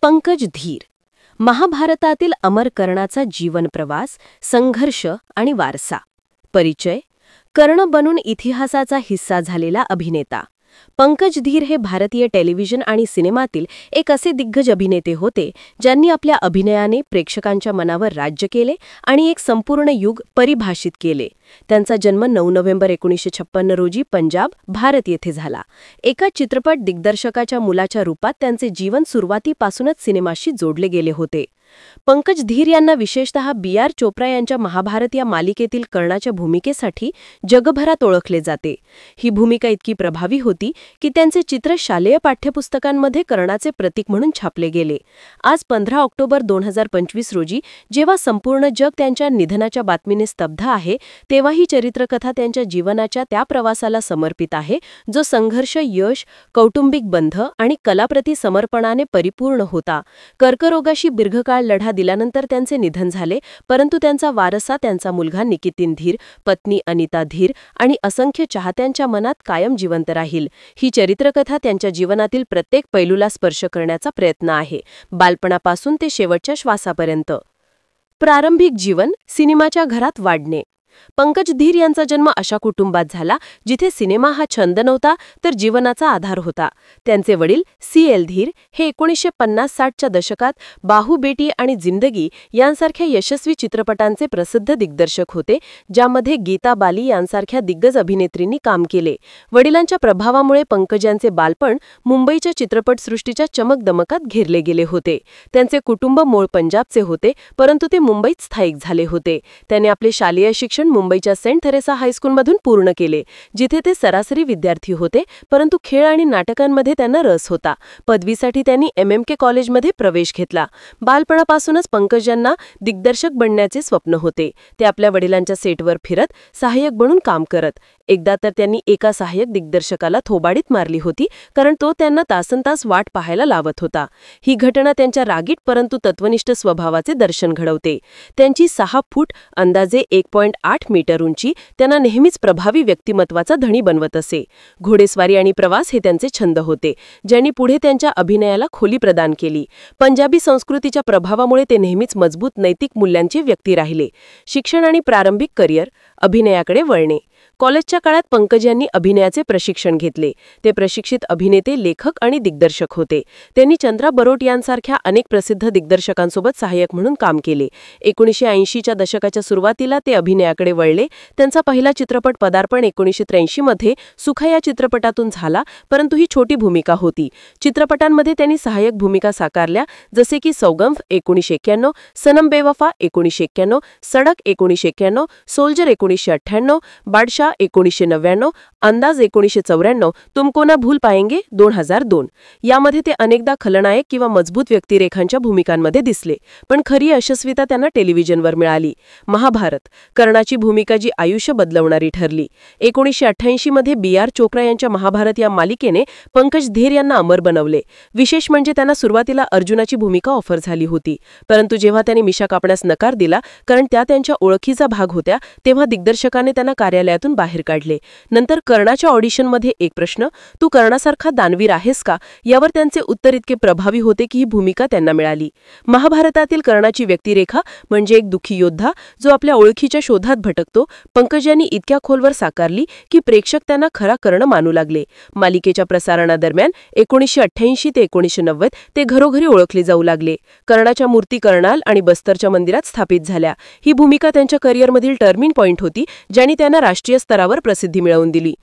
पंकज धीर महाभारतातील अमर कर्णाचा जीवनप्रवास, संघर्ष आणि वारसा. परिचय. कर्ण बनून इतिहासाचा हिस्सा झालेला अभिनेता. पंकज धीर हे भारतीय टेलिव्हिजन आणि सिनेमातील एक असे दिग्गज अभिनेते होते ज्यांनी आपल्या अभिनयाने प्रेक्षकांच्या मनावर राज्य केले आणि एक संपूर्ण युग परिभाषित केले. त्यांचा जन्म 9 नोव्हेंबर 1956 रोजी पंजाब, भारत येथे झाला. एका चित्रपट दिग्दर्शकाच्या मुलाच्या रूपात त्यांचे जीवन सुरुवातीपासूनच सिनेमाशी जोडले गेले होते. पंकज धीर यांना विशेषतः बी.आर. चोप्रा यांच्या महाभारत या मालिकेतील कर्णाच्या भूमिकेसाठी जगभरात ओळखले जाते. ही भूमिका इतकी प्रभावी होती की त्यांचे चित्र शालेय पाठ्यपुस्तकांमध्ये कर्णाचे प्रतीक म्हणून छापले गेले. आज 15 ऑक्टोबर 2025 रोजी जेव्हा संपूर्ण जग त्यांच्या निधनाच्या बातमीने स्तब्ध आहे, तेव्हा ही चरित्रकथा त्यांच्या जीवनाच्या त्या प्रवासाला समर्पित आहे जो संघर्ष, यश, कौटुंबिक बंध आणि कलाप्रती समर्पणाने परिपूर्ण होता. कर्करोगाशी दीर्घकाळ लढा दिल्यानंतर त्यांचे निधन झाले, परंतु त्यांचा वारसा त्यांचा मुलगा निकितीन धीर, पत्नी अनिता धीर आणि असंख्य चाहत्यांच्या मनात कायम जिवंत राहील. ही चरित्रकथा त्यांच्या जीवनातील प्रत्येक पैलूला स्पर्श करण्याचा प्रयत्न आहे, बालपणापासून ते शेवटच्या श्वासापर्यंत. प्रारंभिक जीवन, सिनेमाच्या घरात वाढणे. पंकज धीर यांचा जन्म अशा कुटुंबात झाला जिथे सिनेमा हा छंद नव्हता तर जीवनाचा आधार होता. त्यांचे वडील सी.एल. धीर हे 1950-60च्या दशकात बाहू बेटी आणि जिंदगी यांसारख्या यशस्वी चित्रपटांचे प्रसिद्ध दिग्दर्शक होते, ज्यामध्ये गीता बाली यांसारख्या दिग्गज अभिनेत्रींनी काम केले. वडिलांच्या प्रभावामुळे पंकज यांचे बालपण मुंबईच्या चित्रपटसृष्टीच्या चमकदमकात घेरले गेले होते. त्यांचे कुटुंब मूळ पंजाबचे होते, परंतु ते मुंबईत स्थायिक झाले होते. त्यांनी आपले शालेय शिक्षण मुंबईच्या सेंट थेरेसा हायस्कूलमधून पूर्ण केले, जिथे ते सरासरी विद्यार्थी होते, परंतु खेळ आणि नाटकांमध्ये त्यांना रस होता. पदवीसाठी त्यांनी MMK कॉलेजमध्ये प्रवेश घेतला. बालपणापासूनच पंकज यांना दिग्दर्शक बनण्याचे स्वप्न होते. ते आपल्या वडिलांच्या सेटवर फिरत सहाय्यक बनून काम करत. एकदा तर त्यांनी एका सहाय्यक दिग्दर्शकाला थोबाडीत मारली होती, कारण तो त्यांना तासनतास वाट पाहायला लावत होता. ही घटना त्यांच्या रागीट परंतु तत्वनिष्ठ स्वभावाचे दर्शन घडवते. त्यांची 6 फूट अंदाजे 1.8 मीटर उंची त्यांना नेहमीच प्रभावी व्यक्तिमत्वाचा धनी बनवत असे. घोडेस्वारी आणि प्रवास हे त्यांचे छंद होते, ज्यांनी पुढे त्यांच्या अभिनयाला खोली प्रदान केली. पंजाबी संस्कृतीच्या प्रभावामुळे ते नेहमीच मजबूत नैतिक मूल्यांचे व्यक्ती राहिले. शिक्षण आणि प्रारंभिक करिअर, अभिनयाकडे वळणे. कॉलेजच्या काळात पंकज यांनी अभिनयाचे प्रशिक्षण घेतले. ते प्रशिक्षित अभिनेते, लेखक आणि दिग्दर्शक होते. त्यांनी चंद्रा बरोट यांसारख्या अनेक प्रसिद्ध दिग्दर्शकांसोबत सहाय्यक म्हणून काम केले. 1980च्या दशकाच्या सुरुवातीला ते अभिनयाकडे वळले. त्यांचा पहिला चित्रपट पदार्पण 1983 मध्ये सुखा या चित्रपटातून झाला, परंतु ही छोटी भूमिका होती. चित्रपटांमध्ये त्यांनी सहाय्यक भूमिका साकारल्या, जसे की सौगंफ 1991, सनम बेवफा 1991, सडक 1991, सोल्जर 1998, बादशाह 1999, अंदाज 1994, तुमको ना भूल पाएंगे 2002. यामध्ये ते अनेकदा खलनायक किंवा मजबूत व्यक्तिरेखांच्या भूमिकांमध्ये दिसले, पण खरी यशस्वीता त्यांना टेलिव्हिजनवर मिळाली. महाभारत, कर्णाची भूमिका जी आयुष्य बदलवणारी ठरली. 1988 मध्ये बी.आर. चोप्रा यांच्या महाभारत या मालिकेने पंकज धीर यांना अमर बनवले. विशेष म्हणजे त्यांना सुरुवातीला अर्जुनाची भूमिका ऑफर झाली होती, परंतु जेव्हा त्यांनी मिशा कापण्यास नकार दिला, कारण त्या त्यांच्या ओळखीचा भाग होत्या, तेव्हा दिग्दर्शकाने त्यांना कार्यालयातून बाहेर काढले. नंतर कर्णाच्या ऑडिशनमध्ये एक प्रश्न, तू कर्णासारखा दानवीर आहेस का, यावर त्यांचे उत्तर इतके प्रभावी होते की ही भूमिका त्यांना मिळाली. महाभारतातील कर्णाची व्यक्तिरेखा म्हणजे एक दुःखी योद्धा जो आपल्या ओळखीच्या शोधात भटकतो. पंकज यांनी इतक्या खोलवर साकारली की प्रेक्षक त्यांना खरा कर्ण मानू लागले. मालिकेच्या प्रसारणादरम्यान 1988 ते 1990 ते घरोघरी ओळखले जाऊ लागले. कर्णाच्या मूर्ती कर्नाल आणि बस्तरच्या मंदिरात स्थापित झाल्या. ही भूमिका त्यांच्या करिअरमधील टर्निंग पॉइंट होती, ज्याने त्यांना राष्ट्रीय स्तरावर प्रसिद्धी मिळवून दिली.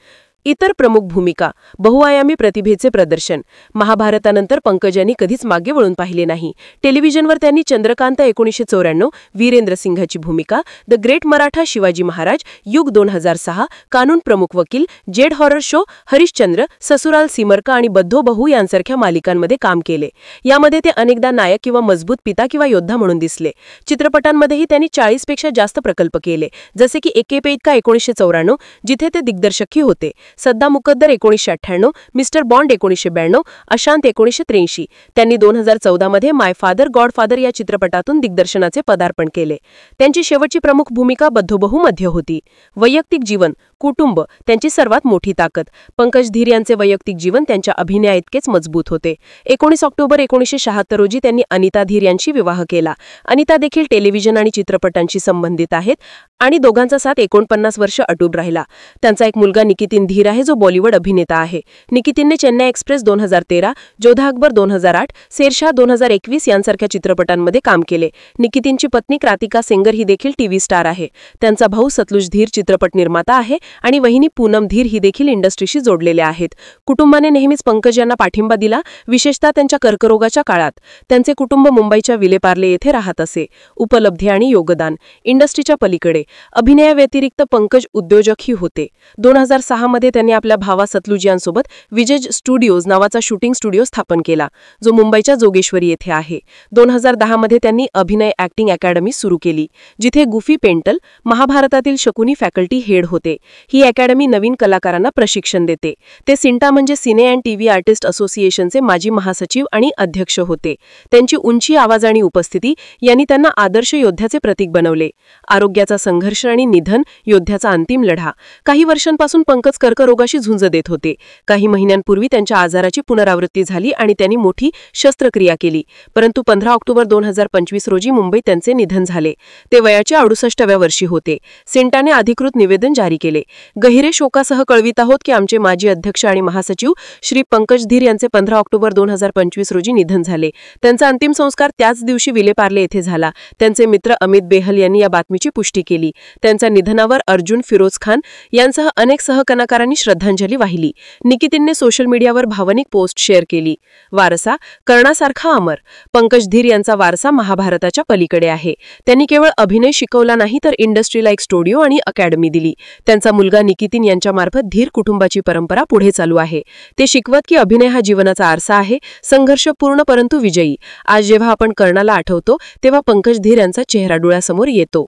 इतर प्रमुख भूमिका, बहुआयामी प्रतिभेचे प्रदर्शन. महाभारतानंतर पंकज यांनी कधीच मागे वळून पाहिले नाही. टेलिव्हिजनवर त्यांनी चंद्रकांत 1994, वीरेंद्र सिंघची भूमिका, द ग्रेट मराठा शिवाजी महाराज, युग 2006, कानून प्रमुख वकील, जेड हॉरर शो, हरिश्चंद्र, ससुराल सिमरका आणि बद्धो बहू यांसारख्या मालिकांमध्ये काम केले. यामध्ये ते अनेकदा नायक किंवा मजबूत पिता किंवा योद्धा म्हणून दिसले. चित्रपटांमध्येही त्यांनी 40 पेक्षा जास्त प्रकल्प केले, जसे की एके पे इतका 1994, जिथे ते दिग्दर्शकही होते. सद्दाम मुकद्दर 1998, मिस्टर बॉन्ड 1992, अशांत 1983. त्यांनी 2014 मध्ये माय फादर गॉडफादर या चित्रपटातून दिग्दर्शनाचे पदार्पण केले. त्यांची शेवटची प्रमुख भूमिका बद्धोबहू मध्ये होती. वैयक्तिक जीवन, कुटुंब त्यांची सर्वात मोठी ताकद. पंकज धीर यांचे वैयक्तिक जीवन त्यांच्या अभिनयाइतकेच मजबूत होते. 19 ऑक्टोबर 1976 रोजी त्यांनी अनिता धीर यांची विवाह केला. अनिता देखील टेलिव्हिजन आणि चित्रपटांशी संबंधित आहेत आणि दोघांचा साथ 49 वर्ष अटूट राहिला. त्यांचा एक मुलगा निकितीन धीर आहे, जो बॉलिवूड अभिनेता आहे. निकितीनने चेन्नई एक्सप्रेस 2013, जोधा अकबर 2008, शेरशाह 2021 यांसारख्या चित्रपटांमध्ये काम केले. निकितीनची पत्नी क्रातिका सेंगर ही देखील टीव्ही स्टार आहे. त्यांचा भाऊ सतलुज धीर चित्रपट निर्माता आहे आणि वहिनी पूनम धीर ही देखील इंडस्ट्रीशी जोडलेले आहेत. कुटुंबाने नेहमीच पंकज यांना पाठिंबा दिला, विशेषतः त्यांच्या कर्करोगाच्या काळात. त्यांचे कुटुंब मुंबईच्या विलेपार्ले येथे राहत असे. उपलब्धी आणि योगदान. इंडस्ट्रीच्या पलीकडे अभिनयाव्यतिरिक्त पंकज उद्योजकही होते. 2006 मध्ये त्यांनी आपल्या भावा सतलुज यांसोबत विजेज स्टुडिओज नावाचा शूटिंग स्टुडिओ स्थापन केला, जो मुंबईच्या जोगेश्वरी येथे आहे. 2010 मध्ये त्यांनी अभिनय ॲक्टिंग अकॅडमी सुरू केली, जिथे गुफी पेंटल महाभारतातील शकुनी फॅकल्टी हेड होते. ही अकॅडमी नवीन कलाकारांना प्रशिक्षण देते. ते सिंटा म्हणजे सिने अँड टीव्ही आर्टिस्ट असोसिएशनचे माजी महासचिव आणि अध्यक्ष होते. त्यांची उंची, आवाज आणि उपस्थिती यांनी त्यांना आदर्श योद्ध्याचे प्रतीक बनवले. आरोग्याचा संघर्ष आणि निधन, योद्ध्याचा अंतिम लढा. काही वर्षांपासून पंकज कर्करोगाशी झुंज देत होते. काही महिन्यांपूर्वी त्यांच्या आजाराची पुनरावृत्ती झाली आणि त्यांनी मोठी शस्त्रक्रिया केली. परंतु 15 ऑक्टोबर 2025 रोजी मुंबईत त्यांचे निधन झाले. ते वयाच्या 68व्या वर्षी होते. सिंटाने अधिकृत निवेदन जारी केले. गहिरे शोकासह कळवित आहोत की आमचे माजी अध्यक्ष आणि महासचिव श्री पंकज धीर यांचे 15 ऑक्टोबर 2025 रोजी निधन झाले. त्यांचा अंतिम संस्कार त्याच दिवशी विलेपार्ले येथे झाला. त्यांचे मित्र अमित बेहल यांनी या बातमीची पुष्टी केली. त्यांच्या निधनावर अर्जुन फिरोज खान यांसह अनेक सहकलाकारांनी श्रद्धांजली वाहिली. निकितीनने सोशल मीडियावर भावनिक पोस्ट शेअर केली. वारसा कर्णासारखा अमर. पंकज धीर यांचा वारसा महाभारताच्या पलीकडे आहे. त्यांनी केवळ अभिनय शिकवला नाही, तर इंडस्ट्रीला एक स्टुडिओ आणि अकॅडमी दिली. त्यांचा मुलगा निकितीन यांच्यामार्फत धीर कुटुंबाची परंपरा पुढे चालू आहे. ते शिकवत की अभिनय हा जीवनाचा आरसा आहे, संघर्षपूर्ण परंतु विजयी. आज जेव्हा आपण कर्णाला आठवतो, तेव्हा पंकज धीर यांचा चेहरा डोळ्यासमोर येतो.